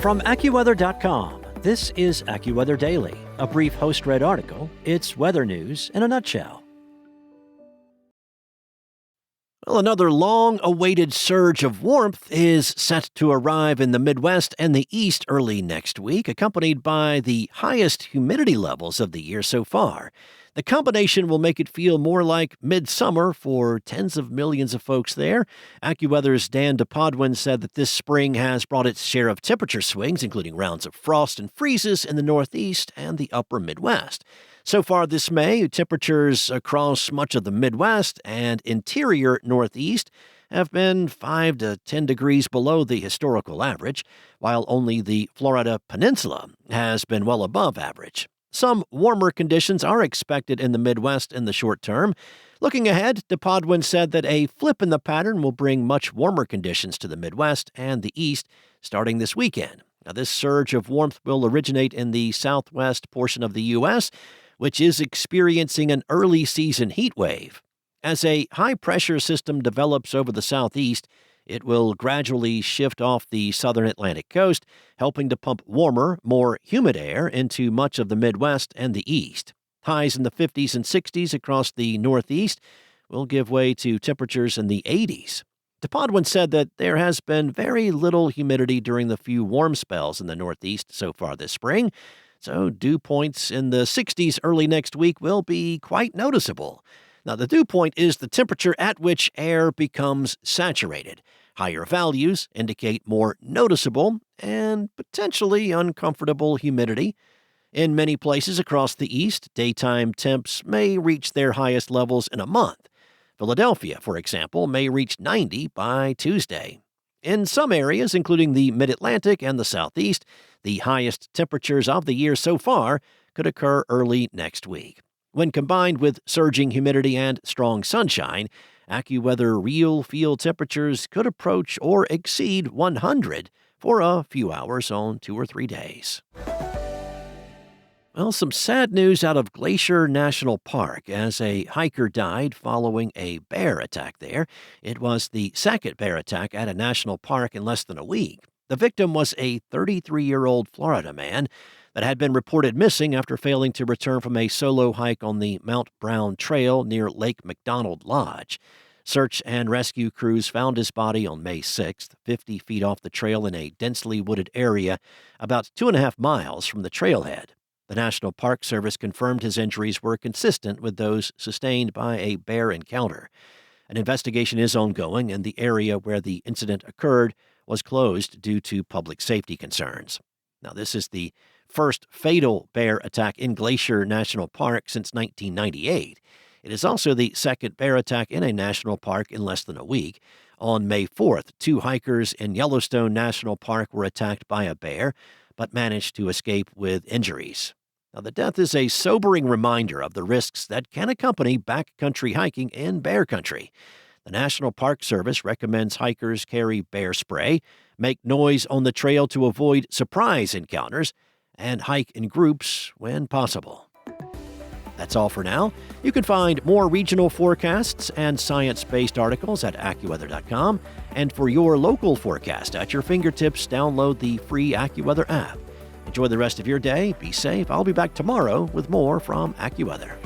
From AccuWeather.com, this is AccuWeather Daily, a brief host-read article. It's weather news in a nutshell. Well, another long-awaited surge of warmth is set to arrive in the Midwest and the East early next week, accompanied by the highest humidity levels of the year so far. The combination will make it feel more like midsummer for tens of millions of folks there. AccuWeather's Dan DePodwin said that this spring has brought its share of temperature swings, including rounds of frost and freezes in the Northeast and the upper Midwest. So far this May, temperatures across much of the Midwest and interior Northeast have been 5 to 10 degrees below the historical average, while only the Florida Peninsula has been well above average. Some warmer conditions are expected in the Midwest in the short term. Looking ahead, DePodwin said that a flip in the pattern will bring much warmer conditions to the Midwest and the East starting this weekend. Now, this surge of warmth will originate in the southwest portion of the U.S., which is experiencing an early season heat wave. As a high-pressure system develops over the southeast, it will gradually shift off the southern Atlantic coast, helping to pump warmer, more humid air into much of the Midwest and the East. Highs in the 50s and 60s across the Northeast will give way to temperatures in the 80s. DePodwin said that there has been very little humidity during the few warm spells in the Northeast so far this spring, so dew points in the 60s early next week will be quite noticeable. Now, the dew point is the temperature at which air becomes saturated. Higher values indicate more noticeable and potentially uncomfortable humidity. In many places across the East, daytime temps may reach their highest levels in a month. Philadelphia, for example, may reach 90 by Tuesday. In some areas, including the Mid-Atlantic and the Southeast, the highest temperatures of the year so far could occur early next week. When combined with surging humidity and strong sunshine, AccuWeather real field temperatures could approach or exceed 100 for a few hours on 2 or 3 days. Well, some sad news out of Glacier National Park as a hiker died following a bear attack there. It was the second bear attack at a national park in less than a week. The victim was a 33-year-old Florida man that had been reported missing after failing to return from a solo hike on the Mount Brown Trail near Lake McDonald Lodge. Search and rescue crews found his body on May 6th, 50 feet off the trail in a densely wooded area about 2.5 miles from the trailhead. The National Park Service confirmed his injuries were consistent with those sustained by a bear encounter. An investigation is ongoing, and the area where the incident occurred was closed due to public safety concerns. Now, this is the first fatal bear attack in Glacier National Park since 1998. It is also the second bear attack in a national park in less than a week. On May 4th, 2 hikers in Yellowstone National Park were attacked by a bear, but managed to escape with injuries. Now, the death is a sobering reminder of the risks that can accompany backcountry hiking in bear country. The National Park Service recommends hikers carry bear spray, make noise on the trail to avoid surprise encounters, and hike in groups when possible. That's all for now. You can find more regional forecasts and science-based articles at AccuWeather.com. And for your local forecast at your fingertips, download the free AccuWeather app. Enjoy the rest of your day. Be safe. I'll be back tomorrow with more from AccuWeather.